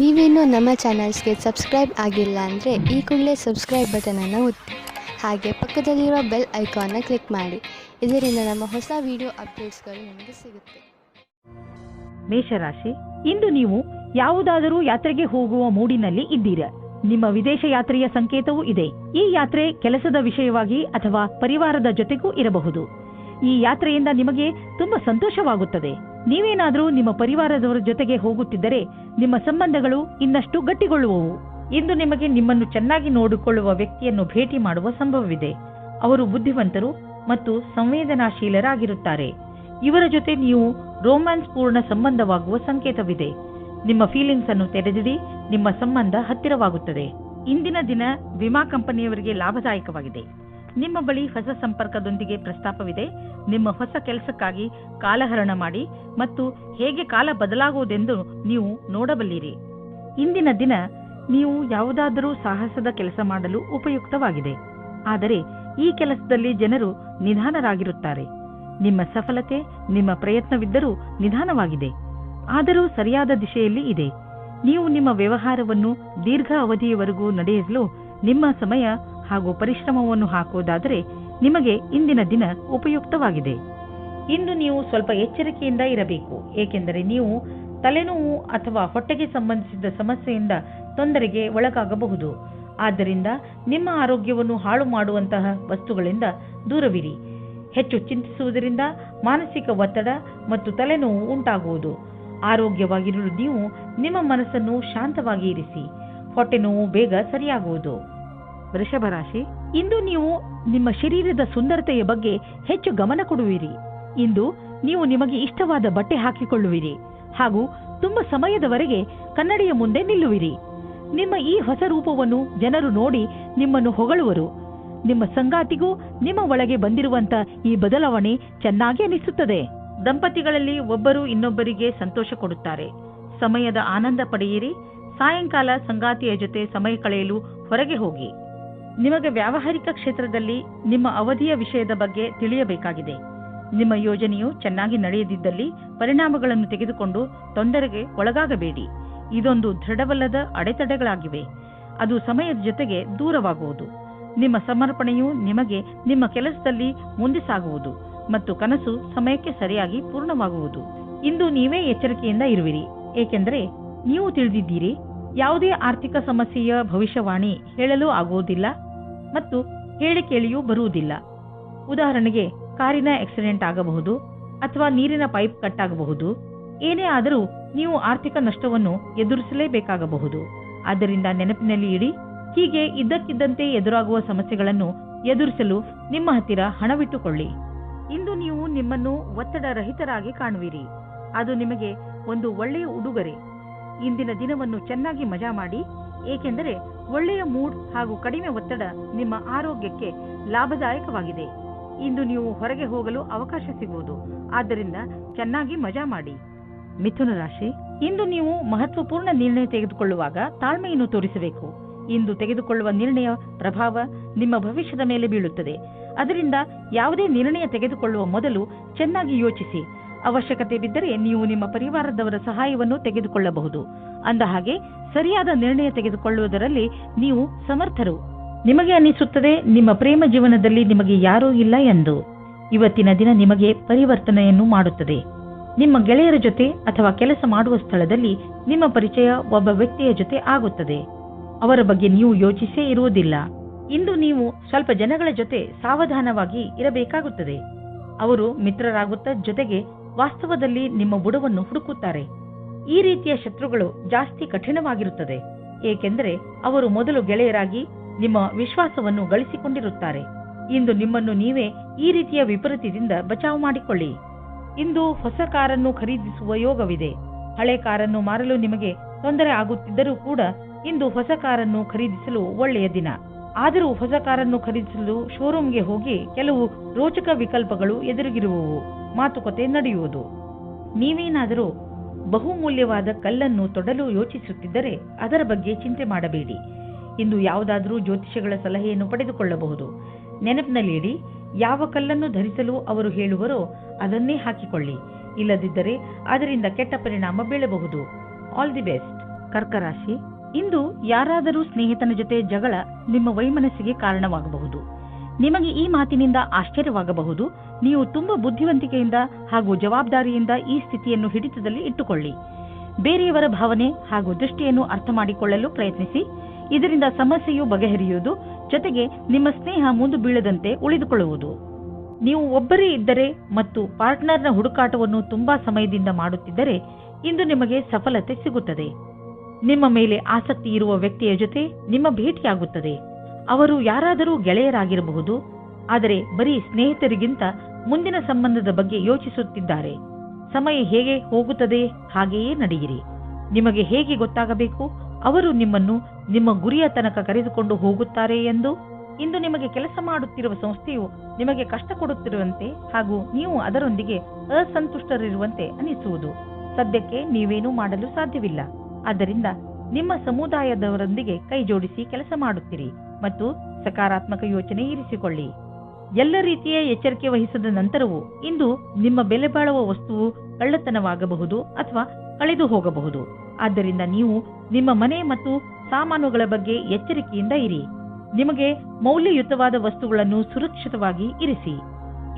ನೀವೇನೂ ನಮ್ಮ ಚಾನಲ್ಸ್ಗೆ ಸಬ್ಸ್ಕ್ರೈಬ್ ಆಗಿಲ್ಲ ಅಂದರೆ ಈ ಕೂಡಲೇ ಸಬ್ಸ್ಕ್ರೈಬ್ ಬಟನನ್ನು ಒತ್ತಿ ಹಾಗೆ ಪಕ್ಕದಲ್ಲಿರೋ ಬೆಲ್ ಐಕಾನ್ನ ಕ್ಲಿಕ್ ಮಾಡಿ. ಇದರಿಂದ ನಮ್ಮ ಹೊಸ ವಿಡಿಯೋ ಅಪ್ಡೇಟ್ಸ್ಗಳು ನಿಮಗೆ ಸಿಗುತ್ತೆ. ಮೇಷರಾಶಿ, ಇಂದು ನೀವು ಯಾವುದಾದರೂ ಯಾತ್ರೆಗೆ ಹೋಗುವ ಮೂಡಿನಲ್ಲಿ ಇದ್ದೀರಾ. ನಿಮ್ಮ ವಿದೇಶ ಯಾತ್ರೆಯ ಸಂಕೇತವೂ ಇದೆ. ಈ ಯಾತ್ರೆ ಕೆಲಸದ ವಿಷಯವಾಗಿ ಅಥವಾ ಪರಿವಾರದ ಜೊತೆಗೂ ಇರಬಹುದು. ಈ ಯಾತ್ರೆಯಿಂದ ನಿಮಗೆ ತುಂಬಾ ಸಂತೋಷವಾಗುತ್ತದೆ. ನೀವೇನಾದರೂ ನಿಮ್ಮ ಪರಿವಾರದವರ ಜೊತೆಗೆ ಹೋಗುತ್ತಿದ್ದರೆ ನಿಮ್ಮ ಸಂಬಂಧಗಳು ಇನ್ನಷ್ಟು ಗಟ್ಟಿಗೊಳ್ಳುವವು. ಇಂದು ನಿಮಗೆ ನಿಮ್ಮನ್ನು ಚೆನ್ನಾಗಿ ನೋಡಿಕೊಳ್ಳುವ ವ್ಯಕ್ತಿಯನ್ನು ಭೇಟಿ ಮಾಡುವ ಸಂಭವವಿದೆ. ಅವರು ಬುದ್ಧಿವಂತರು ಮತ್ತು ಸಂವೇದನಾಶೀಲರಾಗಿರುತ್ತಾರೆ. ಇವರ ಜೊತೆ ನೀವು ರೋಮ್ಯಾನ್ಸ್ ಪೂರ್ಣ ಸಂಬಂಧವಾಗುವ ಸಂಕೇತವಿದೆ. ನಿಮ್ಮ ಫೀಲಿಂಗ್ಸ್ ಅನ್ನು ತೆರೆದಿಡಿ, ನಿಮ್ಮ ಸಂಬಂಧ ಹತ್ತಿರವಾಗುತ್ತದೆ. ಇಂದಿನ ದಿನ ವಿಮಾ ಕಂಪನಿಯವರಿಗೆ ಲಾಭದಾಯಕವಾಗಿದೆ. ನಿಮ್ಮ ಬಳಿ ಹೊಸ ಸಂಪರ್ಕದೊಂದಿಗೆ ಪ್ರಸ್ತಾಪವಿದೆ. ನಿಮ್ಮ ಹೊಸ ಕೆಲಸಕ್ಕಾಗಿ ಕಾಲಹರಣ ಮಾಡಿ ಮತ್ತು ಹೇಗೆ ಕಾಲ ಬದಲಾಗುವುದೆಂದು ನೀವು ನೋಡಬಲ್ಲಿರಿ. ಇಂದಿನ ದಿನ ನೀವು ಯಾವುದಾದರೂ ಸಾಹಸದ ಕೆಲಸ ಮಾಡಲು ಉಪಯುಕ್ತವಾಗಿದೆ. ಆದರೆ ಈ ಕೆಲಸದಲ್ಲಿ ಜನರು ನಿಧಾನರಾಗಿರುತ್ತಾರೆ. ನಿಮ್ಮ ಸಫಲತೆ ನಿಮ್ಮ ಪ್ರಯತ್ನವಿದ್ದರೂ ನಿಧಾನವಾಗಿದೆ, ಆದರೂ ಸರಿಯಾದ ದಿಶೆಯಲ್ಲಿ ಇದೆ. ನೀವು ನಿಮ್ಮ ವ್ಯವಹಾರವನ್ನು ದೀರ್ಘ ಅವಧಿಯವರೆಗೂ ನಡೆಸಲು ನಿಮ್ಮ ಸಮಯ ಹಾಗೂ ಪರಿಶ್ರಮವನ್ನು ಹಾಕುವುದಾದರೆ ನಿಮಗೆ ಇಂದಿನ ದಿನ ಉಪಯುಕ್ತವಾಗಿದೆ. ಇಂದು ನೀವು ಸ್ವಲ್ಪ ಎಚ್ಚರಿಕೆಯಿಂದ ಇರಬೇಕು, ಏಕೆಂದರೆ ನೀವು ತಲೆನೋವು ಅಥವಾ ಹೊಟ್ಟೆಗೆ ಸಂಬಂಧಿಸಿದ ಸಮಸ್ಯೆಯಿಂದ ತೊಂದರೆಗೆ ಒಳಗಾಗಬಹುದು. ಆದ್ದರಿಂದ ನಿಮ್ಮ ಆರೋಗ್ಯವನ್ನು ಹಾಳು ಮಾಡುವಂತಹ ವಸ್ತುಗಳಿಂದ ದೂರವಿರಿ. ಹೆಚ್ಚು ಚಿಂತಿಸುವುದರಿಂದ ಮಾನಸಿಕ ಒತ್ತಡ ಮತ್ತು ತಲೆನೋವು ಉಂಟಾಗುವುದು. ಆರೋಗ್ಯವಾಗಿರಲು ನೀವು ನಿಮ್ಮ ಮನಸ್ಸನ್ನು ಶಾಂತವಾಗಿ ಇರಿಸಿ. ಹೊಟ್ಟೆ ನೋವು ಬೇಗ ಸರಿಯಾಗುವುದು. ವೃಷಭ ರಾಶಿ, ಇಂದು ನೀವು ನಿಮ್ಮ ಶರೀರದ ಸುಂದರತೆಯ ಬಗ್ಗೆ ಹೆಚ್ಚು ಗಮನ ಕೊಡುವಿರಿ. ಇಂದು ನೀವು ನಿಮಗೆ ಇಷ್ಟವಾದ ಬಟ್ಟೆ ಹಾಕಿಕೊಳ್ಳುವಿರಿ ಹಾಗೂ ತುಂಬಾ ಸಮಯದವರೆಗೆ ಕನ್ನಡಿಯ ಮುಂದೆ ನಿಲ್ಲುವಿರಿ. ನಿಮ್ಮ ಈ ಹೊಸ ರೂಪವನ್ನು ಜನರು ನೋಡಿ ನಿಮ್ಮನ್ನು ಹೊಗಳುವರು. ನಿಮ್ಮ ಸಂಗಾತಿಗೂ ನಿಮ್ಮ ಒಳಗೆ ಬಂದಿರುವಂತ ಈ ಬದಲಾವಣೆ ಚೆನ್ನಾಗಿ ಅನಿಸುತ್ತದೆ. ದಂಪತಿಗಳಲ್ಲಿ ಒಬ್ಬರು ಇನ್ನೊಬ್ಬರಿಗೆ ಸಂತೋಷ ಕೊಡುತ್ತಾರೆ. ಸಮಯದ ಆನಂದ ಪಡೆಯಿರಿ. ಸಾಯಂಕಾಲ ಸಂಗಾತಿಯ ಜೊತೆ ಸಮಯ ಕಳೆಯಲು ಹೊರಗೆ ಹೋಗಿ. ನಿಮಗೆ ವ್ಯಾವಹಾರಿಕ ಕ್ಷೇತ್ರದಲ್ಲಿ ನಿಮ್ಮ ಅವಧಿಯ ವಿಷಯದ ಬಗ್ಗೆ ತಿಳಿಯಬೇಕಾಗಿದೆ. ನಿಮ್ಮ ಯೋಜನೆಯು ಚೆನ್ನಾಗಿ ನಡೆಯದಿದ್ದಲ್ಲಿ ಪರಿಣಾಮಗಳನ್ನು ತೆಗೆದುಕೊಂಡು ತೊಂದರೆಗೆ ಒಳಗಾಗಬೇಡಿ. ಇದೊಂದು ದೃಢವಲ್ಲದ ಅಡೆತಡೆಗಳಾಗಿವೆ. ಅದು ಸಮಯದ ಜೊತೆಗೆ ದೂರವಾಗುವುದು. ನಿಮ್ಮ ಸಮರ್ಪಣೆಯು ನಿಮಗೆ ನಿಮ್ಮ ಕೆಲಸದಲ್ಲಿ ಮುಂದೆ ಸಾಗುವುದು ಮತ್ತು ಕನಸು ಸಮಯಕ್ಕೆ ಸರಿಯಾಗಿ ಪೂರ್ಣವಾಗುವುದು. ಇಂದು ನೀವೇ ಎಚ್ಚರಿಕೆಯಿಂದ ಇರುವಿರಿ, ಏಕೆಂದರೆ ನೀವು ತಿಳಿದಿದ್ದೀರಿ ಯಾವುದೇ ಆರ್ಥಿಕ ಸಮಸ್ಯೆಯ ಭವಿಷ್ಯವಾಣಿ ಹೇಳಲು ಆಗುವುದಿಲ್ಲ ಮತ್ತು ಹೇಳಿ ಕೇಳಿಯೂ ಬರುವುದಿಲ್ಲ. ಉದಾಹರಣೆಗೆ ಕಾರಿನ ಆಕ್ಸಿಡೆಂಟ್ ಆಗಬಹುದು ಅಥವಾ ನೀರಿನ ಪೈಪ್ ಕಟ್ ಆಗಬಹುದು. ಏನೇ ಆದರೂ ನೀವು ಆರ್ಥಿಕ ನಷ್ಟವನ್ನು ಎದುರಿಸಲೇಬೇಕಾಗಬಹುದು. ಆದ್ದರಿಂದ ನೆನಪಿನಲ್ಲಿ ಇಡಿ, ಹೀಗೆ ಇದ್ದಕ್ಕಿದ್ದಂತೆ ಎದುರಾಗುವ ಸಮಸ್ಯೆಗಳನ್ನು ಎದುರಿಸಲು ನಿಮ್ಮ ಹತ್ತಿರ ಹಣವಿಟ್ಟುಕೊಳ್ಳಿ. ಇಂದು ನೀವು ನಿಮ್ಮನ್ನು ಒತ್ತಡ ರಹಿತರಾಗಿ ಕಾಣುವಿರಿ. ಅದು ನಿಮಗೆ ಒಂದು ಒಳ್ಳೆಯ ಉಡುಗೊರೆ. ಇಂದಿನ ದಿನವನ್ನು ಚೆನ್ನಾಗಿ ಮಜಾ ಮಾಡಿ, ಏಕೆಂದರೆ ಒಳ್ಳೆಯ ಮೂಡ್ ಹಾಗೂ ಕಡಿಮೆ ಒತ್ತಡ ನಿಮ್ಮ ಆರೋಗ್ಯಕ್ಕೆ ಲಾಭದಾಯಕವಾಗಿದೆ. ಇಂದು ನೀವು ಹೊರಗೆ ಹೋಗಲು ಅವಕಾಶ ಸಿಗುವುದು. ಆದ್ದರಿಂದ ಚೆನ್ನಾಗಿ ಮಜಾ ಮಾಡಿ. ಮಿಥುನ ರಾಶಿ, ಇಂದು ನೀವು ಮಹತ್ವಪೂರ್ಣ ನಿರ್ಣಯ ತೆಗೆದುಕೊಳ್ಳುವಾಗ ತಾಳ್ಮೆಯನ್ನು ತೋರಿಸಬೇಕು. ಇಂದು ತೆಗೆದುಕೊಳ್ಳುವ ನಿರ್ಣಯ ಪ್ರಭಾವ ನಿಮ್ಮ ಭವಿಷ್ಯದ ಮೇಲೆ ಬೀಳುತ್ತದೆ. ಅದರಿಂದ ಯಾವುದೇ ನಿರ್ಣಯ ತೆಗೆದುಕೊಳ್ಳುವ ಮೊದಲು ಚೆನ್ನಾಗಿ ಯೋಚಿಸಿ. ಅವಶ್ಯಕತೆ ಬಿದ್ದರೆ ನೀವು ನಿಮ್ಮ ಪರಿವಾರದವರ ಸಹಾಯವನ್ನು ತೆಗೆದುಕೊಳ್ಳಬಹುದು. ಅಂದಹಾಗೆ ಸರಿಯಾದ ನಿರ್ಣಯ ತೆಗೆದುಕೊಳ್ಳುವುದರಲ್ಲಿ ನೀವು ಸಮರ್ಥರು. ನಿಮಗೆ ಅನಿಸುತ್ತದೆ ನಿಮ್ಮ ಪ್ರೇಮ ಜೀವನದಲ್ಲಿ ನಿಮಗೆ ಯಾರೂ ಇಲ್ಲ ಎಂದು. ಇವತ್ತಿನ ದಿನ ನಿಮಗೆ ಪರಿವರ್ತನೆಯನ್ನು ಮಾಡುತ್ತದೆ. ನಿಮ್ಮ ಗೆಳೆಯರ ಜೊತೆ ಅಥವಾ ಕೆಲಸ ಮಾಡುವ ಸ್ಥಳದಲ್ಲಿ ನಿಮ್ಮ ಪರಿಚಯ ಒಬ್ಬ ವ್ಯಕ್ತಿಯ ಜೊತೆ ಆಗುತ್ತದೆ. ಅವರ ಬಗ್ಗೆ ನೀವು ಯೋಚಿಸೇ ಇರುವುದಿಲ್ಲ. ಇಂದು ನೀವು ಸ್ವಲ್ಪ ಜನಗಳ ಜೊತೆ ಸಾವಧಾನವಾಗಿ ಇರಬೇಕಾಗುತ್ತದೆ. ಅವರು ಮಿತ್ರರಾಗುತ್ತಾ ಜೊತೆಗೆ ವಾಸ್ತವದಲ್ಲಿ ನಿಮ್ಮ ಬುಡವನ್ನು ಹುಡುಕುತ್ತಾರೆ. ಈ ರೀತಿಯ ಶತ್ರುಗಳು ಜಾಸ್ತಿ ಕಠಿಣವಾಗಿರುತ್ತದೆ, ಏಕೆಂದರೆ ಅವರು ಮೊದಲು ಗೆಳೆಯರಾಗಿ ನಿಮ್ಮ ವಿಶ್ವಾಸವನ್ನು ಗಳಿಸಿಕೊಂಡಿರುತ್ತಾರೆ. ಇಂದು ನಿಮ್ಮನ್ನು ನೀವೇ ಈ ರೀತಿಯ ವಿಪರೀತದಿಂದ ಬಚಾವು ಮಾಡಿಕೊಳ್ಳಿ. ಇಂದು ಹೊಸ ಕಾರನ್ನು ಖರೀದಿಸುವ ಯೋಗವಿದೆ. ಹಳೆ ಕಾರನ್ನು ಮಾರಲು ನಿಮಗೆ ತೊಂದರೆ ಆಗುತ್ತಿದ್ದರೂ ಕೂಡ ಇಂದು ಹೊಸ ಕಾರನ್ನು ಖರೀದಿಸಲು ಒಳ್ಳೆಯ ದಿನ. ಆದರೂ ಹೊಸ ಕಾರನ್ನು ಖರೀದಿಸಲು ಶೋರೂಮ್ಗೆ ಹೋಗಿ ಕೆಲವು ರೋಚಕ ವಿಕಲ್ಪಗಳು ಎದುರಿಗಿರುವವು. ಮಾತುಕತೆ ನಡೆಯುವುದು. ನೀವೇನಾದರೂ ಬಹುಮೂಲ್ಯವಾದ ಕಲ್ಲನ್ನು ತೊಡಲು ಯೋಚಿಸುತ್ತಿದ್ದರೆ ಅದರ ಬಗ್ಗೆ ಚಿಂತೆ ಮಾಡಬೇಡಿ. ಇಂದು ಯಾವುದಾದರೂ ಜ್ಯೋತಿಷಿಗಳ ಸಲಹೆಯನ್ನು ಪಡೆದುಕೊಳ್ಳಬಹುದು. ನೆನಪಿನಲ್ಲಿಡಿ, ಯಾವ ಕಲ್ಲನ್ನು ಧರಿಸಲು ಅವರು ಹೇಳುವರೋ ಅದನ್ನೇ ಹಾಕಿಕೊಳ್ಳಿ. ಇಲ್ಲದಿದ್ದರೆ ಅದರಿಂದ ಕೆಟ್ಟ ಪರಿಣಾಮ ಬೀಳಬಹುದು. All the best. ಕರ್ಕ ರಾಶಿ, ಇಂದು ಯಾರಾದರೂ ಸ್ನೇಹಿತನ ಜೊತೆ ಜಗಳ ನಿಮ್ಮ ವೈಮನಸ್ಸಿಗೆ ಕಾರಣವಾಗಬಹುದು. ನಿಮಗೆ ಈ ಮಾತಿನಿಂದ ಆಶ್ಚರ್ಯವಾಗಬಹುದು. ನೀವು ತುಂಬಾ ಬುದ್ಧಿವಂತಿಕೆಯಿಂದ ಹಾಗೂ ಜವಾಬ್ದಾರಿಯಿಂದ ಈ ಸ್ಥಿತಿಯನ್ನು ಹಿಡಿತದಲ್ಲಿ ಇಟ್ಟುಕೊಳ್ಳಿ. ಬೇರೆಯವರ ಭಾವನೆ ಹಾಗೂ ದೃಷ್ಟಿಯನ್ನು ಅರ್ಥ ಮಾಡಿಕೊಳ್ಳಲು ಪ್ರಯತ್ನಿಸಿ. ಇದರಿಂದ ಸಮಸ್ಯೆಯು ಬಗೆಹರಿಯುವುದು, ಜೊತೆಗೆ ನಿಮ್ಮ ಸ್ನೇಹ ಮುಂದೆ ಬೀಳದಂತೆ ಉಳಿದುಕೊಳ್ಳುವುದು. ನೀವು ಒಬ್ಬರೇ ಇದ್ದರೆ ಮತ್ತು ಪಾರ್ಟ್ನರ್ನ ಹುಡುಕಾಟವನ್ನು ತುಂಬಾ ಸಮಯದಿಂದ ಮಾಡುತ್ತಿದ್ದರೆ ಇಂದು ನಿಮಗೆ ಸಫಲತೆ ಸಿಗುತ್ತದೆ. ನಿಮ್ಮ ಮೇಲೆ ಆಸಕ್ತಿ ಇರುವ ವ್ಯಕ್ತಿಯ ಜೊತೆ ನಿಮ್ಮ ಭೇಟಿಯಾಗುತ್ತದೆ. ಅವರು ಯಾರಾದರೂ ಗೆಳೆಯರಾಗಿರಬಹುದು, ಆದರೆ ಬರೀ ಸ್ನೇಹಿತರಿಗಿಂತ ಮುಂದಿನ ಸಂಬಂಧದ ಬಗ್ಗೆ ಯೋಚಿಸುತ್ತಿದ್ದಾರೆ. ಸಮಯ ಹೇಗೆ ಹೋಗುತ್ತದೆ ಹಾಗೆಯೇ ನಡೆಯಿರಿ. ನಿಮಗೆ ಹೇಗೆ ಗೊತ್ತಾಗಬೇಕು ಅವರು ನಿಮ್ಮನ್ನು ನಿಮ್ಮ ಗುರಿಯ ತನಕ ಕರೆದುಕೊಂಡು ಹೋಗುತ್ತಾರೆ ಎಂದು? ಇಂದು ನಿಮಗೆ ಕೆಲಸ ಮಾಡುತ್ತಿರುವ ಸಂಸ್ಥೆಯು ನಿಮಗೆ ಕಷ್ಟ ಕೊಡುತ್ತಿರುವಂತೆ ಹಾಗೂ ನೀವು ಅದರೊಂದಿಗೆ ಅಸಂತುಷ್ಟರಿರುವಂತೆ ಅನಿಸುವುದು. ಸದ್ಯಕ್ಕೆ ನೀವೇನೂ ಮಾಡಲು ಸಾಧ್ಯವಿಲ್ಲ. ಆದ್ದರಿಂದ ನಿಮ್ಮ ಸಮುದಾಯದವರೊಂದಿಗೆ ಕೈ ಜೋಡಿಸಿ ಕೆಲಸ ಮಾಡುತ್ತೀರಿ ಮತ್ತು ಸಕಾರಾತ್ಮಕ ಯೋಚನೆ ಇರಿಸಿಕೊಳ್ಳಿ. ಎಲ್ಲ ರೀತಿಯ ಎಚ್ಚರಿಕೆ ವಹಿಸಿದ ನಂತರವೂ ಇಂದು ನಿಮ್ಮ ಬೆಲೆ ಬಾಳುವ ವಸ್ತುವು ಕಳ್ಳತನವಾಗಬಹುದು ಅಥವಾ ಕಳೆದು ಹೋಗಬಹುದು. ಆದ್ದರಿಂದ ನೀವು ನಿಮ್ಮ ಮನೆ ಮತ್ತು ಸಾಮಾನುಗಳ ಬಗ್ಗೆ ಎಚ್ಚರಿಕೆಯಿಂದ ಇರಿ. ನಿಮಗೆ ಮೌಲ್ಯಯುತವಾದ ವಸ್ತುಗಳನ್ನು ಸುರಕ್ಷಿತವಾಗಿ ಇರಿಸಿ.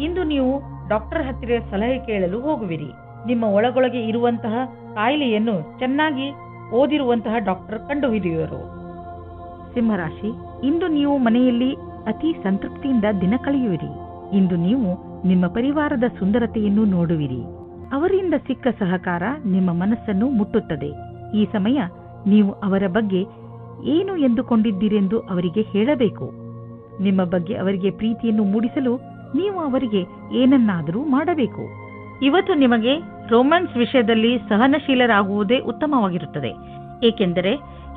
ಇಂದು ನೀವು ಡಾಕ್ಟರ್ ಹತ್ತಿರ ಸಲಹೆ ಕೇಳಲು ಹೋಗುವಿರಿ. ನಿಮ್ಮ ಒಳಗೊಳಗೆ ಇರುವಂತಹ ಕಾಯಿಲೆಯನ್ನು ಚೆನ್ನಾಗಿ ಓದಿರುವಂತಹ ಡಾಕ್ಟರ್ ಕಂಡುಹಿಡಿಯುವರು. ಸಿಂಹರಾಶಿ, ಇಂದು ನೀವು ಮನೆಯಲ್ಲಿ ಅತಿ ಸಂತೃಪ್ತಿಯಿಂದ ದಿನ ಕಳೆಯುವಿರಿ. ಇಂದು ನೀವು ನಿಮ್ಮ ಪರಿವಾರದ ಸುಂದರತೆಯನ್ನು ನೋಡುವಿರಿ. ಅವರಿಂದ ಸಿಕ್ಕ ಸಹಕಾರ ನಿಮ್ಮ ಮನಸ್ಸನ್ನು ಮುಟ್ಟುತ್ತದೆ. ಈ ಸಮಯ ನೀವು ಅವರ ಬಗ್ಗೆ ಏನು ಎಂದುಕೊಂಡಿದ್ದೀರೆಂದು ಅವರಿಗೆ ಹೇಳಬೇಕು. ನಿಮ್ಮ ಬಗ್ಗೆ ಅವರಿಗೆ ಪ್ರೀತಿಯನ್ನು ಮೂಡಿಸಲು ನೀವು ಅವರಿಗೆ ಏನನ್ನಾದರೂ ಮಾಡಬೇಕು. ಇವತ್ತು ನಿಮಗೆ ರೊಮ್ಯಾನ್ಸ್ ವಿಷಯದಲ್ಲಿ ಸಹನಶೀಲರಾಗುವುದೇ ಉತ್ತಮವಾಗಿರುತ್ತದೆ. ಏಕೆಂದರೆ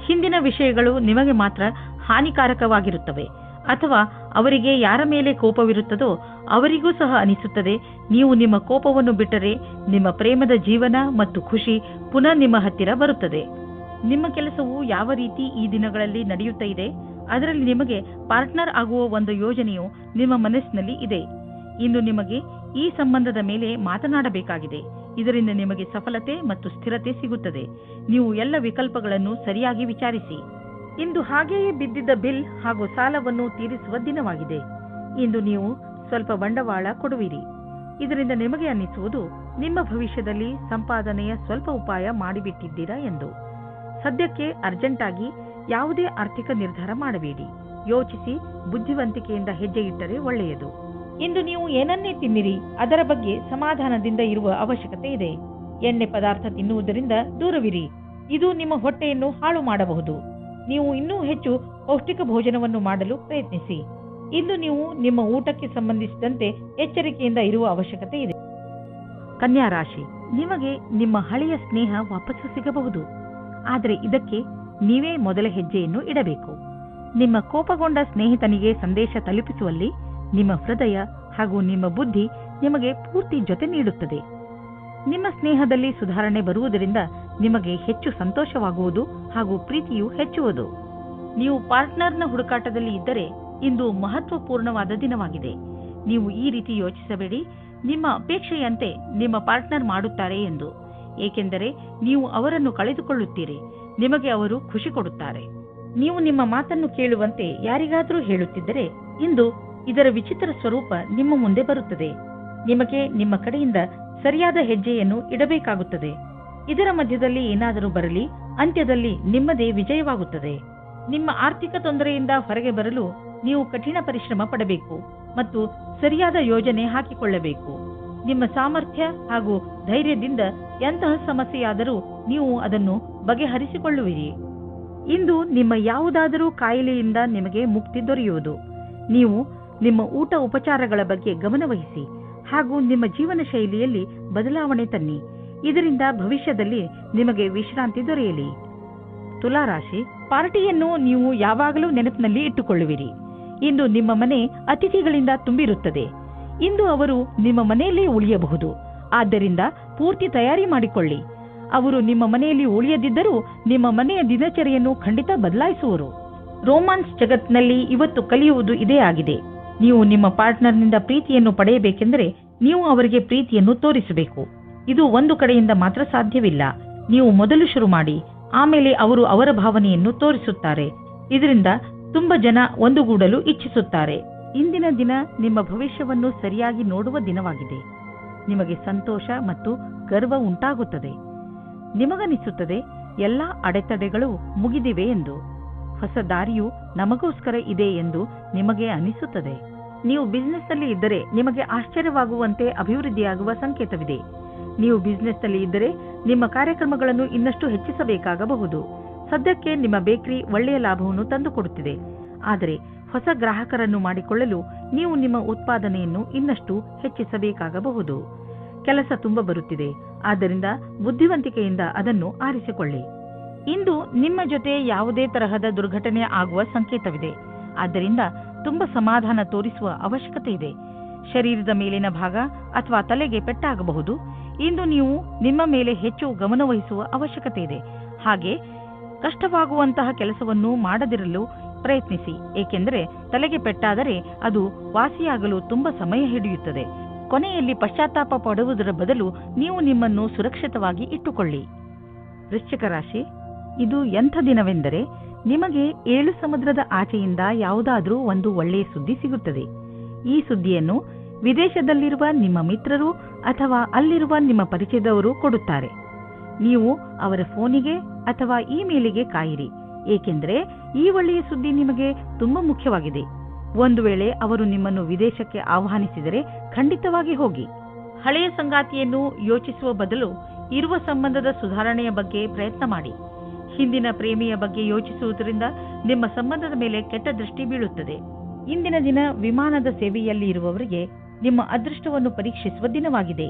ಹಿಂದಿನ ವಿಷಯಗಳು ನಿಮಗೆ ಮಾತ್ರ ಹಾನಿಕಾರಕವಾಗಿರುತ್ತವೆ, ಅಥವಾ ಅವರಿಗೆ ಯಾರ ಮೇಲೆ ಕೋಪವಿರುತ್ತದೋ ಅವರಿಗೂ ಸಹ ಅನಿಸುತ್ತದೆ. ನೀವು ನಿಮ್ಮ ಕೋಪವನ್ನು ಬಿಟ್ಟರೆ ನಿಮ್ಮ ಪ್ರೇಮದ ಜೀವನ ಮತ್ತು ಖುಷಿ ಪುನಃ ನಿಮ್ಮ ಹತ್ತಿರ ಬರುತ್ತದೆ. ನಿಮ್ಮ ಕೆಲಸವು ಯಾವ ರೀತಿ ಈ ದಿನಗಳಲ್ಲಿ ನಡೆಯುತ್ತಾ ಇದೆ, ಅದರಲ್ಲಿ ನಿಮಗೆ ಪಾರ್ಟ್ನರ್ ಆಗುವ ಒಂದು ಯೋಜನೆಯು ನಿಮ್ಮ ಮನಸ್ಸಿನಲ್ಲಿ ಇದೆ. ಇಂದು ನಿಮಗೆ ಈ ಸಂಬಂಧದ ಮೇಲೆ ಮಾತನಾಡಬೇಕಾಗಿದೆ. ಇದರಿಂದ ನಿಮಗೆ ಸಫಲತೆ ಮತ್ತು ಸ್ಥಿರತೆ ಸಿಗುತ್ತದೆ. ನೀವು ಎಲ್ಲ ವಿಕಲ್ಪಗಳನ್ನು ಸರಿಯಾಗಿ ವಿಚಾರಿಸಿ. ಇಂದು ಹಾಗೆಯೇ ಬಿದ್ದಿದ್ದ ಬಿಲ್ ಹಾಗೂ ಸಾಲವನ್ನು ತೀರಿಸುವ ದಿನವಾಗಿದೆ. ಇಂದು ನೀವು ಸ್ವಲ್ಪ ಬಂಡವಾಳ ಕೊಡುವಿರಿ. ಇದರಿಂದ ನಿಮಗೆ ಅನ್ನಿಸುವುದು ನಿಮ್ಮ ಭವಿಷ್ಯದಲ್ಲಿ ಸಂಪಾದನೆಯ ಸ್ವಲ್ಪ ಉಪಾಯ ಮಾಡಿಬಿಟ್ಟಿದ್ದೀರಾ ಎಂದು. ಸದ್ಯಕ್ಕೆ ಅರ್ಜೆಂಟ್ ಆಗಿ ಯಾವುದೇ ಆರ್ಥಿಕ ನಿರ್ಧಾರ ಮಾಡಬೇಡಿ. ಯೋಚಿಸಿ ಬುದ್ಧಿವಂತಿಕೆಯಿಂದ ಹೆಜ್ಜೆ ಇಟ್ಟರೆ ಒಳ್ಳೆಯದು. ಇಂದು ನೀವು ಏನನ್ನೇ ತಿನ್ನಿರಿ, ಅದರ ಬಗ್ಗೆ ಸಮಾಧಾನದಿಂದ ಇರುವ ಅವಶ್ಯಕತೆ ಇದೆ. ಎಣ್ಣೆ ಪದಾರ್ಥ ತಿನ್ನುವುದರಿಂದ ದೂರವಿರಿ. ಇದು ನಿಮ್ಮ ಹೊಟ್ಟೆಯನ್ನು ಹಾಳು ಮಾಡಬಹುದು. ನೀವು ಇನ್ನೂ ಹೆಚ್ಚು ಪೌಷ್ಟಿಕ ಭೋಜನವನ್ನು ಮಾಡಲು ಪ್ರಯತ್ನಿಸಿ. ಇಂದು ನೀವು ನಿಮ್ಮ ಊಟಕ್ಕೆ ಸಂಬಂಧಿಸಿದಂತೆ ಎಚ್ಚರಿಕೆಯಿಂದ ಇರುವ ಅವಶ್ಯಕತೆ ಇದೆ. ಕನ್ಯಾ ರಾಶಿ, ನಿಮಗೆ ನಿಮ್ಮ ಹಳೆಯ ಸ್ನೇಹ ವಾಪಸ್ಸು ಸಿಗಬಹುದು. ಆದರೆ ಇದಕ್ಕೆ ನೀವೇ ಮೊದಲ ಹೆಜ್ಜೆಯನ್ನು ಇಡಬೇಕು. ನಿಮ್ಮ ಕೋಪಗೊಂಡ ಸ್ನೇಹಿತನಿಗೆ ಸಂದೇಶ ತಲುಪಿಸುವಲ್ಲಿ ನಿಮ್ಮ ಹೃದಯ ಹಾಗೂ ನಿಮ್ಮ ಬುದ್ಧಿ ನಿಮಗೆ ಪೂರ್ತಿ ಜೊತೆ ನೀಡುತ್ತದೆ. ನಿಮ್ಮ ಸ್ನೇಹದಲ್ಲಿ ಸುಧಾರಣೆ ಬರುವುದರಿಂದ ನಿಮಗೆ ಹೆಚ್ಚು ಸಂತೋಷವಾಗುವುದು ಹಾಗೂ ಪ್ರೀತಿಯು ಹೆಚ್ಚುವುದು. ನೀವು ಪಾರ್ಟ್ನರ್ನ ಹುಡುಕಾಟದಲ್ಲಿ ಇದ್ದರೆ ಇಂದು ಮಹತ್ವಪೂರ್ಣವಾದ ದಿನವಾಗಿದೆ. ನೀವು ಈ ರೀತಿ ಯೋಚಿಸಬೇಡಿ, ನಿಮ್ಮ ಅಪೇಕ್ಷೆಯಂತೆ ನಿಮ್ಮ ಪಾರ್ಟ್ನರ್ ಮಾಡುತ್ತಾರೆ ಎಂದು. ಏಕೆಂದರೆ ನೀವು ಅವರನ್ನು ಕಳೆದುಕೊಳ್ಳುತ್ತೀರಿ. ನಿಮಗೆ ಅವರು ಖುಷಿ ಕೊಡುತ್ತಾರೆ. ನೀವು ನಿಮ್ಮ ಮಾತನ್ನು ಕೇಳುವಂತೆ ಯಾರಿಗಾದರೂ ಹೇಳುತ್ತಿದ್ದರೆ ಇಂದು ಇದರ ವಿಚಿತ್ರ ಸ್ವರೂಪ ನಿಮ್ಮ ಮುಂದೆ ಬರುತ್ತದೆ. ನಿಮಗೆ ನಿಮ್ಮ ಕಡೆಯಿಂದ ಸರಿಯಾದ ಹೆಜ್ಜೆಯನ್ನು ಇಡಬೇಕಾಗುತ್ತದೆ. ಇದರ ಮಧ್ಯದಲ್ಲಿ ಏನಾದರೂ ಬರಲಿ, ಅಂತ್ಯದಲ್ಲಿ ನಿಮ್ಮದೇ ವಿಜಯವಾಗುತ್ತದೆ. ನಿಮ್ಮ ಆರ್ಥಿಕ ತೊಂದರೆಯಿಂದ ಹೊರಗೆ ಬರಲು ನೀವು ಕಠಿಣ ಪರಿಶ್ರಮ ಪಡಬೇಕು ಮತ್ತು ಸರಿಯಾದ ಯೋಜನೆ ಹಾಕಿಕೊಳ್ಳಬೇಕು. ನಿಮ್ಮ ಸಾಮರ್ಥ್ಯ ಹಾಗೂ ಧೈರ್ಯದಿಂದ ಎಂತಹ ಸಮಸ್ಯೆಯಾದರೂ ನೀವು ಅದನ್ನು ಬಗೆಹರಿಸಿಕೊಳ್ಳುವಿರಿ. ಇಂದು ನಿಮ್ಮ ಯಾವುದಾದರೂ ಕಾಯಿಲೆಯಿಂದ ನಿಮಗೆ ಮುಕ್ತಿ ದೊರೆಯುವುದು. ನೀವು ನಿಮ್ಮ ಊಟ ಉಪಚಾರಗಳ ಬಗ್ಗೆ ಗಮನವಹಿಸಿ ಹಾಗೂ ನಿಮ್ಮ ಜೀವನ ಶೈಲಿಯಲ್ಲಿ ಬದಲಾವಣೆ ತನ್ನಿ. ಇದರಿಂದ ಭವಿಷ್ಯದಲ್ಲಿ ನಿಮಗೆ ವಿಶ್ರಾಂತಿ ದೊರೆಯಲಿ. ತುಲಾರಾಶಿ, ಪಾರ್ಟಿಯನ್ನು ನೀವು ಯಾವಾಗಲೂ ನೆನಪಿನಲ್ಲಿ ಇಟ್ಟುಕೊಳ್ಳುವಿರಿ. ಇಂದು ನಿಮ್ಮ ಮನೆ ಅತಿಥಿಗಳಿಂದ ತುಂಬಿರುತ್ತದೆ. ಇಂದು ಅವರು ನಿಮ್ಮ ಮನೆಯಲ್ಲೇ ಉಳಿಯಬಹುದು. ಆದ್ದರಿಂದ ಪೂರ್ತಿ ತಯಾರಿ ಮಾಡಿಕೊಳ್ಳಿ. ಅವರು ನಿಮ್ಮ ಮನೆಯಲ್ಲಿ ಉಳಿಯದಿದ್ದರೂ ನಿಮ್ಮ ಮನೆಯ ದಿನಚರಿಯನ್ನು ಖಂಡಿತ ಬದಲಾಯಿಸುವರು. ರೋಮಾನ್ಸ್ ಜಗತ್ತಿನಲ್ಲಿ ಇವತ್ತು ಕಲಿಯುವುದು ಇದೇ ಆಗಿದೆ. ನೀವು ನಿಮ್ಮ ಪಾರ್ಟ್ನರ್ನಿಂದ ಪ್ರೀತಿಯನ್ನು ಪಡೆಯಬೇಕೆಂದರೆ ನೀವು ಅವರಿಗೆ ಪ್ರೀತಿಯನ್ನು ತೋರಿಸಬೇಕು. ಇದು ಒಂದು ಕಡೆಯಿಂದ ಮಾತ್ರ ಸಾಧ್ಯವಿಲ್ಲ. ನೀವು ಮೊದಲು ಶುರು ಮಾಡಿ, ಆಮೇಲೆ ಅವರು ಅವರ ಭಾವನೆಯನ್ನು ತೋರಿಸುತ್ತಾರೆ. ಇದರಿಂದ ತುಂಬ ಜನ ಒಂದುಗೂಡಲು ಇಚ್ಛಿಸುತ್ತಾರೆ. ಇಂದಿನ ದಿನ ನಿಮ್ಮ ಭವಿಷ್ಯವನ್ನು ಸರಿಯಾಗಿ ನೋಡುವ ದಿನವಾಗಿದೆ. ನಿಮಗೆ ಸಂತೋಷ ಮತ್ತು ಗರ್ವ ಉಂಟಾಗುತ್ತದೆ. ನಿಮಗನಿಸುತ್ತದೆ ಎಲ್ಲ ಅಡೆತಡೆಗಳು ಮುಗಿದಿವೆ ಎಂದು. ಹೊಸ ದಾರಿಯು ನಮಗೋಸ್ಕರ ಇದೆ ಎಂದು ನಿಮಗೆ ಅನಿಸುತ್ತದೆ. ನೀವು ಬಿಸ್ನೆಸ್ನಲ್ಲಿ ಇದ್ದರೆ ನಿಮಗೆ ಆಶ್ಚರ್ಯವಾಗುವಂತೆ ಅಭಿವೃದ್ಧಿಯಾಗುವ ಸಂಕೇತವಿದೆ. ನೀವು ಬಿಸ್ನೆಸ್ನಲ್ಲಿ ಇದ್ದರೆ ನಿಮ್ಮ ಕಾರ್ಯಕ್ರಮಗಳನ್ನು ಇನ್ನಷ್ಟು ಹೆಚ್ಚಿಸಬೇಕಾಗಬಹುದು. ಸದ್ಯಕ್ಕೆ ನಿಮ್ಮ ಬೇಕರಿ ಒಳ್ಳೆಯ ಲಾಭವನ್ನು ತಂದುಕೊಡುತ್ತಿದೆ. ಆದರೆ ಹೊಸ ಗ್ರಾಹಕರನ್ನು ಮಾಡಿಕೊಳ್ಳಲು ನೀವು ನಿಮ್ಮ ಉತ್ಪಾದನೆಯನ್ನು ಇನ್ನಷ್ಟು ಹೆಚ್ಚಿಸಬೇಕಾಗಬಹುದು. ಕೆಲಸ ತುಂಬ ಬರುತ್ತಿದೆ, ಆದ್ದರಿಂದ ಬುದ್ಧಿವಂತಿಕೆಯಿಂದ ಅದನ್ನು ಆರಿಸಿಕೊಳ್ಳಿ. ಇಂದು ನಿಮ್ಮ ಜೊತೆ ಯಾವುದೇ ತರಹದ ದುರ್ಘಟನೆ ಆಗುವ ಸಂಕೇತವಿದೆ. ಆದ್ದರಿಂದ ತುಂಬ ಸಮಾಧಾನ ತೋರಿಸುವ ಅವಶ್ಯಕತೆ ಇದೆ. ಶರೀರದ ಮೇಲಿನ ಭಾಗ ಅಥವಾ ತಲೆಗೆ ಪೆಟ್ಟಾಗಬಹುದು. ಇಂದು ನೀವು ನಿಮ್ಮ ಮೇಲೆ ಹೆಚ್ಚು ಗಮನವಹಿಸುವ ಅವಶ್ಯಕತೆ ಇದೆ. ಹಾಗೆ ಕಷ್ಟವಾಗುವಂತಹ ಕೆಲಸವನ್ನು ಮಾಡದಿರಲು ಪ್ರಯತ್ನಿಸಿ, ಏಕೆಂದರೆ ತಲೆಗೆ ಪೆಟ್ಟಾದರೆ ಅದು ವಾಸಿಯಾಗಲು ತುಂಬ ಸಮಯ ಹಿಡಿಯುತ್ತದೆ. ಕೊನೆಯಲ್ಲಿ ಪಶ್ಚಾತ್ತಾಪ ಪಡುವುದರ ಬದಲು ನೀವು ನಿಮ್ಮನ್ನು ಸುರಕ್ಷಿತವಾಗಿ ಇಟ್ಟುಕೊಳ್ಳಿ. ವೃಶ್ಚಿಕ ರಾಶಿ, ಇದು ಎಂಥ ದಿನವೆಂದರೆ ನಿಮಗೆ 7 ಸಮುದ್ರದ ಆಚೆಯಿಂದ ಯಾವುದಾದ್ರೂ ಒಂದು ಒಳ್ಳೆಯ ಸುದ್ದಿ ಸಿಗುತ್ತದೆ. ಈ ಸುದ್ದಿಯನ್ನು ವಿದೇಶದಲ್ಲಿರುವ ನಿಮ್ಮ ಮಿತ್ರರು ಅಥವಾ ಅಲ್ಲಿರುವ ನಿಮ್ಮ ಪರಿಚಯದವರು ಕೊಡುತ್ತಾರೆ. ನೀವು ಅವರ ಫೋನಿಗೆ ಅಥವಾ ಇಮೇಲಿಗೆ ಕಾಯಿರಿ, ಏಕೆಂದರೆ ಈ ಒಳ್ಳೆಯ ಸುದ್ದಿ ನಿಮಗೆ ತುಂಬಾ ಮುಖ್ಯವಾಗಿದೆ. ಒಂದು ವೇಳೆ ಅವರು ನಿಮ್ಮನ್ನು ವಿದೇಶಕ್ಕೆ ಆಹ್ವಾನಿಸಿದರೆ ಖಂಡಿತವಾಗಿ ಹೋಗಿ. ಹಳೆಯ ಸಂಗಾತಿಯನ್ನು ಯೋಚಿಸುವ ಬದಲು ಇರುವ ಸಂಬಂಧದ ಸುಧಾರಣೆಯ ಬಗ್ಗೆ ಪ್ರಯತ್ನ ಮಾಡಿ. ಹಿಂದಿನ ಪ್ರೇಮಿಯ ಬಗ್ಗೆ ಯೋಚಿಸುವುದರಿಂದ ನಿಮ್ಮ ಸಂಬಂಧದ ಮೇಲೆ ಕೆಟ್ಟ ದೃಷ್ಟಿ ಬೀಳುತ್ತದೆ. ಇಂದಿನ ದಿನ ವಿಮಾನದ ಸೇವೆಯಲ್ಲಿ ಇರುವವರಿಗೆ ನಿಮ್ಮ ಅದೃಷ್ಟವನ್ನು ಪರೀಕ್ಷಿಸುವ ದಿನವಾಗಿದೆ.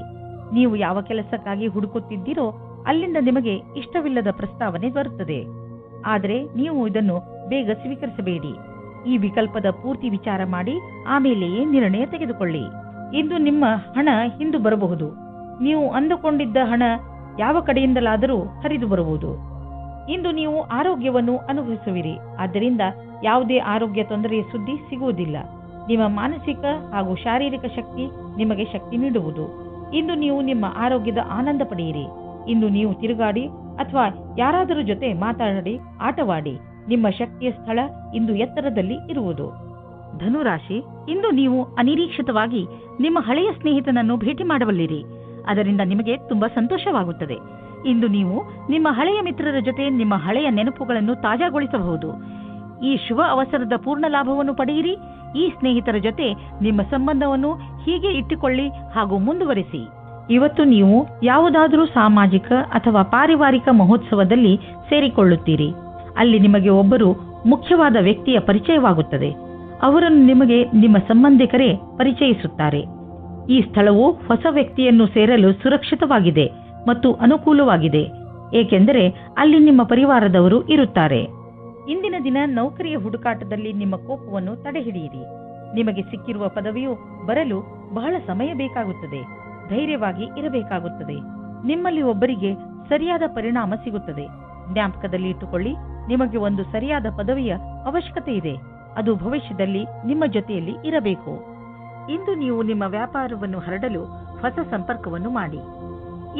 ನೀವು ಯಾವ ಕೆಲಸಕ್ಕಾಗಿ ಹುಡುಕುತ್ತಿದ್ದೀರೋ ಅಲ್ಲಿಂದ ನಿಮಗೆ ಇಷ್ಟವಿಲ್ಲದ ಪ್ರಸ್ತಾವನೆ ಬರುತ್ತದೆ. ಆದರೆ ನೀವು ಇದನ್ನು ಬೇಗ ಸ್ವೀಕರಿಸಬೇಡಿ. ಈ ವಿಕಲ್ಪದ ಪೂರ್ತಿ ವಿಚಾರ ಮಾಡಿ ಆಮೇಲೆಯೇ ನಿರ್ಣಯ ತೆಗೆದುಕೊಳ್ಳಿ. ಇಂದು ನಿಮ್ಮ ಹಣ ಹಿಂದು ಬರಬಹುದು. ನೀವು ಅಂದುಕೊಂಡಿದ್ದ ಹಣ ಯಾವ ಕಡೆಯಿಂದಲಾದರೂ ಹರಿದು ಬರುವುದು. ಇಂದು ನೀವು ಆರೋಗ್ಯವನ್ನು ಅನುಭವಿಸುವಿರಿ. ಆದ್ದರಿಂದ ಯಾವುದೇ ಆರೋಗ್ಯ ತೊಂದರೆಯ ಸುದ್ದಿ ಸಿಗುವುದಿಲ್ಲ. ನಿಮ್ಮ ಮಾನಸಿಕ ಹಾಗೂ ಶಾರೀರಿಕ ಶಕ್ತಿ ನಿಮಗೆ ಶಕ್ತಿ ನೀಡುವುದು. ಇಂದು ನೀವು ನಿಮ್ಮ ಆರೋಗ್ಯದ ಆನಂದ ಪಡೆಯಿರಿ. ಇಂದು ನೀವು ತಿರುಗಾಡಿ ಅಥವಾ ಯಾರಾದರೂ ಜೊತೆ ಮಾತಾಡಿ ಆಟವಾಡಿ. ನಿಮ್ಮ ಶಕ್ತಿಯ ಸ್ಥಳ ಇಂದು ಎತ್ತರದಲ್ಲಿ ಇರುವುದು. ಧನುರಾಶಿ, ಇಂದು ನೀವು ಅನಿರೀಕ್ಷಿತವಾಗಿ ನಿಮ್ಮ ಹಳೆಯ ಸ್ನೇಹಿತನನ್ನು ಭೇಟಿ ಮಾಡಬಲ್ಲಿರಿ. ಅದರಿಂದ ನಿಮಗೆ ತುಂಬಾ ಸಂತೋಷವಾಗುತ್ತದೆ. ಇಂದು ನೀವು ನಿಮ್ಮ ಹಳೆಯ ಮಿತ್ರರ ಜೊತೆ ನಿಮ್ಮ ಹಳೆಯ ನೆನಪುಗಳನ್ನು ತಾಜಾಗೊಳಿಸಬಹುದು. ಈ ಶುಭ ಅವಸರದ ಪೂರ್ಣ ಲಾಭವನ್ನು ಪಡೆಯಿರಿ. ಈ ಸ್ನೇಹಿತರ ಜೊತೆ ನಿಮ್ಮ ಸಂಬಂಧವನ್ನು ಹೀಗೆ ಇಟ್ಟುಕೊಳ್ಳಿ ಹಾಗೂ ಮುಂದುವರಿಸಿ. ಇವತ್ತು ನೀವು ಯಾವುದಾದರೂ ಸಾಮಾಜಿಕ ಅಥವಾ ಪಾರಿವಾರಿಕ ಮಹೋತ್ಸವದಲ್ಲಿ ಸೇರಿಕೊಳ್ಳುತ್ತೀರಿ. ಅಲ್ಲಿ ನಿಮಗೆ ಒಬ್ಬರು ಮುಖ್ಯವಾದ ವ್ಯಕ್ತಿಯ ಪರಿಚಯವಾಗುತ್ತದೆ. ಅವರನ್ನು ನಿಮಗೆ ನಿಮ್ಮ ಸಂಬಂಧಿಕರೇ ಪರಿಚಯಿಸುತ್ತಾರೆ. ಈ ಸ್ಥಳವು ಹೊಸ ವ್ಯಕ್ತಿಯನ್ನು ಸೇರಲು ಸುರಕ್ಷಿತವಾಗಿದೆ ಮತ್ತು ಅನುಕೂಲವಾಗಿದೆ, ಏಕೆಂದರೆ ಅಲ್ಲಿ ನಿಮ್ಮ ಪರಿವಾರದವರು ಇರುತ್ತಾರೆ. ಇಂದಿನ ದಿನ ನೌಕರಿಯ ಹುಡುಕಾಟದಲ್ಲಿ ನಿಮ್ಮ ಕೋಪವನ್ನು ತಡೆಹಿಡಿಯಿರಿ. ನಿಮಗೆ ಸಿಕ್ಕಿರುವ ಪದವಿಯು ಬರಲು ಬಹಳ ಸಮಯ ಬೇಕಾಗುತ್ತದೆ. ಧೈರ್ಯವಾಗಿ ಇರಬೇಕಾಗುತ್ತದೆ. ನಿಮ್ಮಲ್ಲಿ ಒಬ್ಬರಿಗೆ ಸರಿಯಾದ ಪರಿಣಾಮ ಸಿಗುತ್ತದೆ. ಜ್ಞಾಪಕದಲ್ಲಿ ಇಟ್ಟುಕೊಳ್ಳಿ, ನಿಮಗೆ ಒಂದು ಸರಿಯಾದ ಪದವಿಯ ಅವಶ್ಯಕತೆ ಇದೆ. ಅದು ಭವಿಷ್ಯದಲ್ಲಿ ನಿಮ್ಮ ಜೊತೆಯಲ್ಲಿ ಇರಬೇಕು. ಇಂದು ನೀವು ನಿಮ್ಮ ವ್ಯಾಪಾರವನ್ನು ಹರಡಲು ಹೊಸ ಸಂಪರ್ಕವನ್ನು ಮಾಡಿ.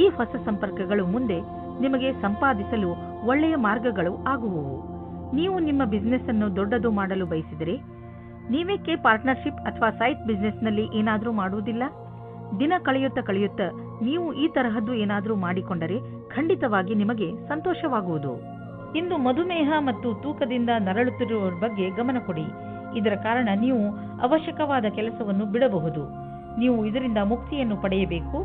ಈ ಹೊಸ ಸಂಪರ್ಕಗಳು ಮುಂದೆ ನಿಮಗೆ ಸಂಪಾದಿಸಲು ಒಳ್ಳೆಯ ಮಾರ್ಗಗಳು ಆಗುವವು. ನೀವು ನಿಮ್ಮ ಬಿಸ್ನೆಸ್ ಅನ್ನು ದೊಡ್ಡದು ಮಾಡಲು ಬಯಸಿದರೆ ನೀವೇಕೆ ಪಾರ್ಟ್ನರ್ಶಿಪ್ ಅಥವಾ ಸೈಟ್ ಬಿಸ್ನೆಸ್ನಲ್ಲಿ ಏನಾದರೂ ಮಾಡುವುದಿಲ್ಲ? ದಿನ ಕಳೆಯುತ್ತಾ ನೀವು ಈ ತರಹದ್ದು ಏನಾದರೂ ಮಾಡಿಕೊಂಡರೆ ಖಂಡಿತವಾಗಿ ನಿಮಗೆ ಸಂತೋಷವಾಗುವುದು. ಇಂದು ಮಧುಮೇಹ ಮತ್ತು ತೂಕದಿಂದ ನರಳುತ್ತಿರುವವರ ಬಗ್ಗೆ ಗಮನ ಕೊಡಿ. ಇದರ ಕಾರಣ ನೀವು ಅವಶ್ಯಕವಾದ ಕೆಲಸವನ್ನು ಬಿಡಬಹುದು. ನೀವು ಇದರಿಂದ ಮುಕ್ತಿಯನ್ನು ಪಡೆಯಬೇಕು.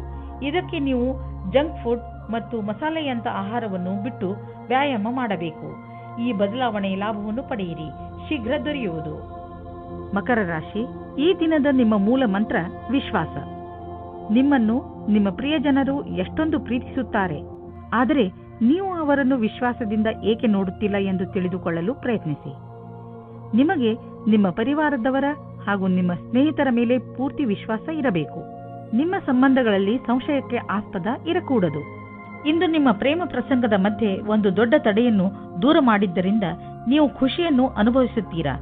ಇದಕ್ಕೆ ನೀವು ಜಂಕ್ ಫುಡ್ ಮತ್ತು ಮಸಾಲೆಯಂತ ಆಹಾರವನ್ನು ಬಿಟ್ಟು ವ್ಯಾಯಾಮ ಮಾಡಬೇಕು. ಈ ಬದಲಾವಣೆಯ ಲಾಭವನ್ನು ಪಡೆಯಿರಿ, ಶೀಘ್ರ ದೊರೆಯುವುದು. ಮಕರ ರಾಶಿ, ಈ ದಿನದ ನಿಮ್ಮ ಮೂಲ ಮಂತ್ರ ವಿಶ್ವಾಸ. ನಿಮ್ಮನ್ನು ನಿಮ್ಮ ಪ್ರಿಯಜನರು ಎಷ್ಟೊಂದು ಪ್ರೀತಿಸುತ್ತಾರೆ, ಆದರೆ ನೀವು ಅವರನ್ನು ವಿಶ್ವಾಸದಿಂದ ಏಕೆ ನೋಡುತ್ತಿಲ್ಲ ಎಂದು ತಿಳಿದುಕೊಳ್ಳಲು ಪ್ರಯತ್ನಿಸಿ. ನಿಮಗೆ ನಿಮ್ಮ ಪರಿವಾರದವರ ಹಾಗೂ ನಿಮ್ಮ ಸ್ನೇಹಿತರ ಮೇಲೆ ಪೂರ್ತಿ ವಿಶ್ವಾಸ ಇರಬೇಕು. ನಿಮ್ಮ ಸಂಬಂಧಗಳಲ್ಲಿ ಸಂಶಯಕ್ಕೆ ಆಸ್ಪದ ಇರಕೂಡದು. ಇಂದು ನಿಮ್ಮ ಪ್ರೇಮ ಪ್ರಸಂಗದ ಮಧ್ಯೆ ಒಂದು ದೊಡ್ಡ ತಡೆಯನ್ನು ದೂರ ಮಾಡಿದ್ದರಿಂದ ನೀವು ಖುಷಿಯನ್ನು ಅನುಭವಿಸುತ್ತೀರಾ.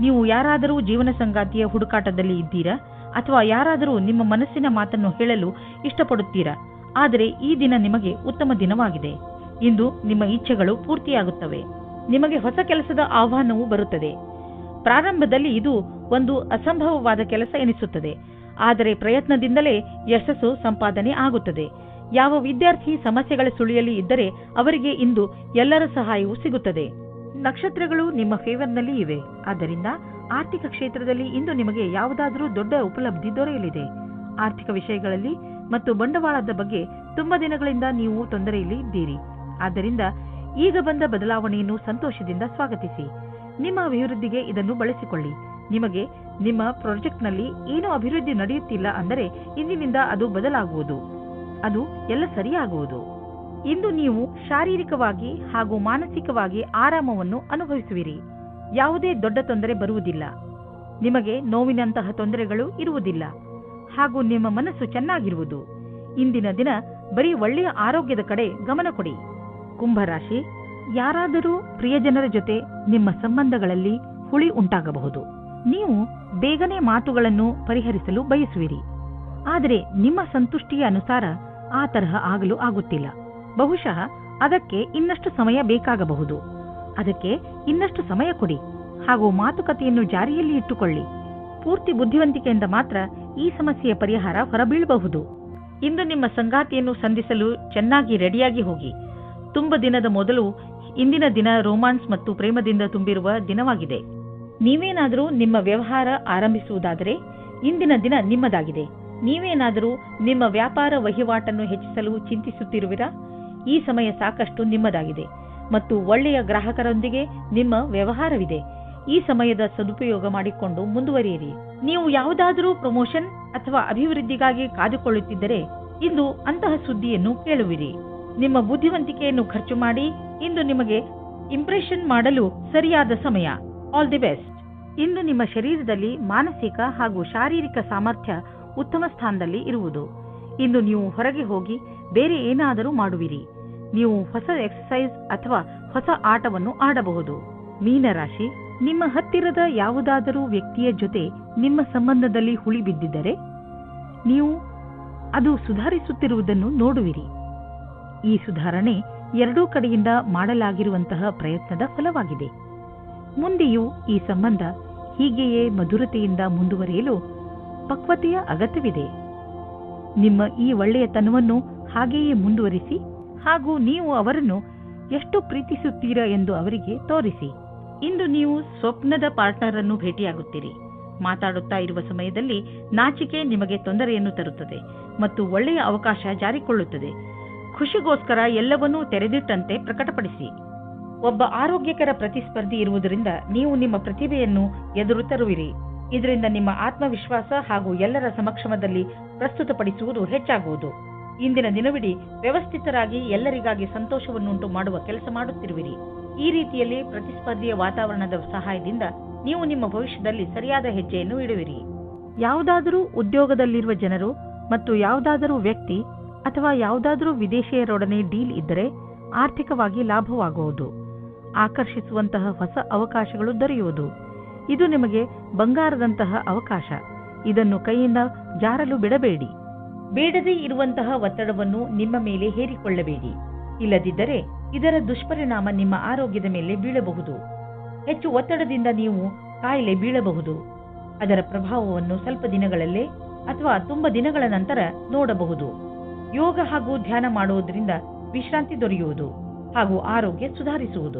ನೀವು ಯಾರಾದರೂ ಜೀವನ ಸಂಗಾತಿಯ ಹುಡುಕಾಟದಲ್ಲಿ ಇದ್ದೀರಾ ಅಥವಾ ಯಾರಾದರೂ ನಿಮ್ಮ ಮನಸ್ಸಿನ ಮಾತನ್ನು ಹೇಳಲು ಇಷ್ಟಪಡುತ್ತೀರಾ? ಆದರೆ ಈ ದಿನ ನಿಮಗೆ ಉತ್ತಮ ದಿನವಾಗಿದೆ. ಇಂದು ನಿಮ್ಮ ಇಚ್ಛೆಗಳು ಪೂರ್ತಿಯಾಗುತ್ತವೆ. ನಿಮಗೆ ಹೊಸ ಕೆಲಸದ ಆಹ್ವಾನವೂ ಬರುತ್ತದೆ. ಪ್ರಾರಂಭದಲ್ಲಿ ಇದು ಒಂದು ಅಸಂಭವವಾದ ಕೆಲಸ ಎನಿಸುತ್ತದೆ, ಆದರೆ ಪ್ರಯತ್ನದಿಂದಲೇ ಯಶಸ್ಸು ಸಂಪಾದನೆ ಆಗುತ್ತದೆ. ಯಾವ ವಿದ್ಯಾರ್ಥಿ ಸಮಸ್ಯೆಗಳ ಸುಳಿಯಲ್ಲಿ ಇದ್ದರೆ ಅವರಿಗೆ ಇಂದು ಎಲ್ಲರ ಸಹಾಯವೂ ಸಿಗುತ್ತದೆ. ನಕ್ಷತ್ರಗಳು ನಿಮ್ಮ ಫೇವರ್ನಲ್ಲಿ ಇವೆ. ಆದ್ದರಿಂದ ಆರ್ಥಿಕ ಕ್ಷೇತ್ರದಲ್ಲಿ ಇಂದು ನಿಮಗೆ ಯಾವುದಾದರೂ ದೊಡ್ಡ ಉಪಲಬ್ಧಿ ದೊರೆಯಲಿದೆ. ಆರ್ಥಿಕ ವಿಷಯಗಳಲ್ಲಿ ಮತ್ತು ಬಂಡವಾಳದ ಬಗ್ಗೆ ತುಂಬಾ ದಿನಗಳಿಂದ ನೀವು ತೊಂದರೆಯಲ್ಲಿ ಇದ್ದೀರಿ. ಆದ್ದರಿಂದ ಈಗ ಬಂದ ಬದಲಾವಣೆಯನ್ನು ಸಂತೋಷದಿಂದ ಸ್ವಾಗತಿಸಿ. ನಿಮ್ಮ ಅಭಿವೃದ್ಧಿಗೆ ಇದನ್ನು ಬಳಸಿಕೊಳ್ಳಿ. ನಿಮಗೆ ನಿಮ್ಮ ಪ್ರಾಜೆಕ್ಟ್ನಲ್ಲಿ ಏನೋ ಅಭಿವೃದ್ಧಿ ನಡೆಯುತ್ತಿಲ್ಲ ಅಂದರೆ ಇಂದಿನಿಂದ ಅದು ಬದಲಾಗುವುದು, ಅದು ಎಲ್ಲ ಸರಿಯಾಗುವುದು. ಇಂದು ನೀವು ಶಾರೀರಿಕವಾಗಿ ಹಾಗೂ ಮಾನಸಿಕವಾಗಿ ಆರಾಮವನ್ನು ಅನುಭವಿಸುವಿರಿ. ಯಾವುದೇ ದೊಡ್ಡ ತೊಂದರೆ ಬರುವುದಿಲ್ಲ. ನಿಮಗೆ ನೋವಿನಂತಹ ತೊಂದರೆಗಳು ಇರುವುದಿಲ್ಲ ಹಾಗೂ ನಿಮ್ಮ ಮನಸ್ಸು ಚೆನ್ನಾಗಿರುವುದು. ಇಂದಿನ ದಿನ ಬರೀ ಒಳ್ಳೆಯ ಆರೋಗ್ಯದ ಕಡೆ ಗಮನ ಕೊಡಿ. ಕುಂಭರಾಶಿ, ಯಾರಾದರೂ ಪ್ರಿಯಜನರ ಜೊತೆ ನಿಮ್ಮ ಸಂಬಂಧಗಳಲ್ಲಿ ಹುಳಿ ಉಂಟಾಗಬಹುದು. ನೀವು ಬೇಗನೆ ಮಾತುಗಳನ್ನು ಪರಿಹರಿಸಲು ಬಯಸುವಿರಿ, ಆದರೆ ನಿಮ್ಮ ಸಂತುಷ್ಟಿಯ ಅನುಸಾರ ಆ ತರಹ ಆಗಲು ಆಗುತ್ತಿಲ್ಲ. ಬಹುಶಃ ಅದಕ್ಕೆ ಇನ್ನಷ್ಟು ಸಮಯ ಬೇಕಾಗಬಹುದು. ಅದಕ್ಕೆ ಇನ್ನಷ್ಟು ಸಮಯ ಕೊಡಿ ಹಾಗೂ ಮಾತುಕತೆಯನ್ನು ಜಾರಿಯಲ್ಲಿ ಇಟ್ಟುಕೊಳ್ಳಿ. ಪೂರ್ತಿ ಬುದ್ಧಿವಂತಿಕೆಯಿಂದ ಮಾತ್ರ ಈ ಸಮಸ್ಯೆಯ ಪರಿಹಾರ ಹೊರಬೀಳಬಹುದು. ಇಂದು ನಿಮ್ಮ ಸಂಗಾತಿಯನ್ನು ಸಂಧಿಸಲು ಚೆನ್ನಾಗಿ ರೆಡಿಯಾಗಿ ಹೋಗಿ. ತುಂಬ ದಿನದ ಮೊದಲು ಇಂದಿನ ದಿನ ರೋಮಾನ್ಸ್ ಮತ್ತು ಪ್ರೇಮದಿಂದ ತುಂಬಿರುವ ದಿನವಾಗಿದೆ. ನೀವೇನಾದರೂ ನಿಮ್ಮ ವ್ಯವಹಾರ ಆರಂಭಿಸುವುದಾದರೆ ಇಂದಿನ ದಿನ ನಿಮ್ಮದಾಗಿದೆ. ನೀವೇನಾದರೂ ನಿಮ್ಮ ವ್ಯಾಪಾರ ವಹಿವಾಟನ್ನು ಹೆಚ್ಚಿಸಲು ಚಿಂತಿಸುತ್ತಿರುವಿರಾ? ಈ ಸಮಯ ಸಾಕಷ್ಟು ನಿಮ್ಮದಾಗಿದೆ ಮತ್ತು ಒಳ್ಳೆಯ ಗ್ರಾಹಕರೊಂದಿಗೆ ನಿಮ್ಮ ವ್ಯವಹಾರವಿದೆ. ಈ ಸಮಯದ ಸದುಪಯೋಗ ಮಾಡಿಕೊಂಡು ಮುಂದುವರಿಯಿರಿ. ನೀವು ಯಾವುದಾದರೂ ಪ್ರಮೋಷನ್ ಅಥವಾ ಅಭಿವೃದ್ಧಿಗಾಗಿ ಕಾದುಕೊಳ್ಳುತ್ತಿದ್ದರೆ ಇಂದು ಅಂತಹ ಸುದ್ದಿಯನ್ನು ಕೇಳುವಿರಿ. ನಿಮ್ಮ ಬುದ್ಧಿವಂತಿಕೆಯನ್ನು ಖರ್ಚು ಮಾಡಿ. ಇಂದು ನಿಮಗೆ ಇಂಪ್ರೆಷನ್ ಮಾಡಲು ಸರಿಯಾದ ಸಮಯ. All the best. ಇಂದು ನಿಮ್ಮ ಶರೀರದಲ್ಲಿ ಮಾನಸಿಕ ಹಾಗೂ ಶಾರೀರಿಕ ಸಾಮರ್ಥ್ಯ ಉತ್ತಮ ಸ್ಥಾನದಲ್ಲಿ ಇರುವುದು. ಇಂದು ನೀವು ಹೊರಗೆ ಹೋಗಿ ಬೇರೆ ಏನಾದರೂ ಮಾಡುವಿರಿ. ನೀವು ಹೊಸ ಎಕ್ಸರ್ಸೈಸ್ ಅಥವಾ ಹೊಸ ಆಟವನ್ನು ಆಡಬಹುದು. ಮೀನರಾಶಿ, ನಿಮ್ಮ ಹತ್ತಿರದ ಯಾವುದಾದರೂ ವ್ಯಕ್ತಿಯ ಜೊತೆ ನಿಮ್ಮ ಸಂಬಂಧದಲ್ಲಿ ಹುಳಿ ಬಿದ್ದಿದ್ದರೆ ನೀವು ಅದು ಸುಧಾರಿಸುತ್ತಿರುವುದನ್ನು ನೋಡುವಿರಿ. ಈ ಸುಧಾರಣೆ ಎರಡೂ ಕಡೆಯಿಂದ ಮಾಡಲಾಗಿರುವಂತಹ ಪ್ರಯತ್ನದ ಫಲವಾಗಿದೆ. ಮುಂದೆಯೂ ಈ ಸಂಬಂಧ ಹೀಗೆಯೇ ಮಧುರತೆಯಿಂದ ಮುಂದುವರಿಯಲು ಪಕ್ವತೆಯ ಅಗತ್ಯವಿದೆ. ನಿಮ್ಮ ಈ ಒಳ್ಳೆಯತನವನ್ನು ಹಾಗೆಯೇ ಮುಂದುವರಿಸಿ ಹಾಗೂ ನೀವು ಅವರನ್ನು ಎಷ್ಟು ಪ್ರೀತಿಸುತ್ತೀರಾ ಎಂದು ಅವರಿಗೆ ತೋರಿಸಿ. ಇಂದು ನೀವು ಸ್ವಪ್ನದ ಪಾರ್ಟ್ನರ್ ಅನ್ನು ಭೇಟಿಯಾಗುತ್ತೀರಿ. ಮಾತಾಡುತ್ತಾ ಇರುವ ಸಮಯದಲ್ಲಿ ನಾಚಿಕೆ ನಿಮಗೆ ತೊಂದರೆಯನ್ನು ತರುತ್ತದೆ ಮತ್ತು ಒಳ್ಳೆಯ ಅವಕಾಶ ಜಾರಿಕೊಳ್ಳುತ್ತದೆ. ಖುಷಿಗೋಸ್ಕರ ಎಲ್ಲವನ್ನೂ ತೆರೆದಿಟ್ಟಂತೆ ಪ್ರಕಟಪಡಿಸಿ. ಒಬ್ಬ ಆರೋಗ್ಯಕರ ಪ್ರತಿಸ್ಪರ್ಧಿ ಇರುವುದರಿಂದ ನೀವು ನಿಮ್ಮ ಪ್ರತಿಭೆಯನ್ನು ಎದುರು ತರುವಿರಿ. ಇದರಿಂದ ನಿಮ್ಮ ಆತ್ಮವಿಶ್ವಾಸ ಹಾಗೂ ಎಲ್ಲರ ಸಮಕ್ಷಮದಲ್ಲಿ ಪ್ರಸ್ತುತಪಡಿಸುವುದು ಹೆಚ್ಚಾಗುವುದು. ಇಂದಿನ ದಿನವಿಡೀ ವ್ಯವಸ್ಥಿತರಾಗಿ ಎಲ್ಲರಿಗಾಗಿ ಸಂತೋಷವನ್ನುಂಟು ಮಾಡುವ ಕೆಲಸ ಮಾಡುತ್ತಿರುವಿರಿ. ಈ ರೀತಿಯಲ್ಲಿ ಪ್ರತಿಸ್ಪರ್ಧಿಯ ವಾತಾವರಣದ ಸಹಾಯದಿಂದ ನೀವು ನಿಮ್ಮ ಭವಿಷ್ಯದಲ್ಲಿ ಸರಿಯಾದ ಹೆಜ್ಜೆಯನ್ನು ಇಡುವಿರಿ. ಯಾವುದಾದರೂ ಉದ್ಯೋಗದಲ್ಲಿರುವ ಜನರು ಮತ್ತು ಯಾವುದಾದರೂ ವ್ಯಕ್ತಿ ಅಥವಾ ಯಾವುದಾದರೂ ವಿದೇಶಿಯರೊಡನೆ ಡೀಲ್ ಇದ್ದರೆ ಆರ್ಥಿಕವಾಗಿ ಲಾಭವಾಗುವುದು. ಆಕರ್ಷಿಸುವಂತಹ ಹೊಸ ಅವಕಾಶಗಳು ದೊರೆಯುವುದು. ಇದು ನಿಮಗೆ ಬಂಗಾರದಂತಹ ಅವಕಾಶ. ಇದನ್ನು ಕೈಯಿಂದ ಜಾರಲು ಬಿಡಬೇಡಿ. ಬೇಡದೇ ಇರುವಂತಹ ಒತ್ತಡವನ್ನು ನಿಮ್ಮ ಮೇಲೆ ಹೇರಿಕೊಳ್ಳಬೇಡಿ. ಇಲ್ಲದಿದ್ದರೆ ಇದರ ದುಷ್ಪರಿಣಾಮ ನಿಮ್ಮ ಆರೋಗ್ಯದ ಮೇಲೆ ಬೀಳಬಹುದು. ಹೆಚ್ಚು ಒತ್ತಡದಿಂದ ನೀವು ಕಾಯಿಲೆ ಬೀಳಬಹುದು. ಅದರ ಪ್ರಭಾವವನ್ನು ಸ್ವಲ್ಪ ದಿನಗಳಲ್ಲೇ ಅಥವಾ ತುಂಬ ದಿನಗಳ ನಂತರ ನೋಡಬಹುದು. ಯೋಗ ಹಾಗೂ ಧ್ಯಾನ ಮಾಡುವುದರಿಂದ ವಿಶ್ರಾಂತಿ ದೊರೆಯುವುದು ಹಾಗೂ ಆರೋಗ್ಯ ಸುಧಾರಿಸುವುದು.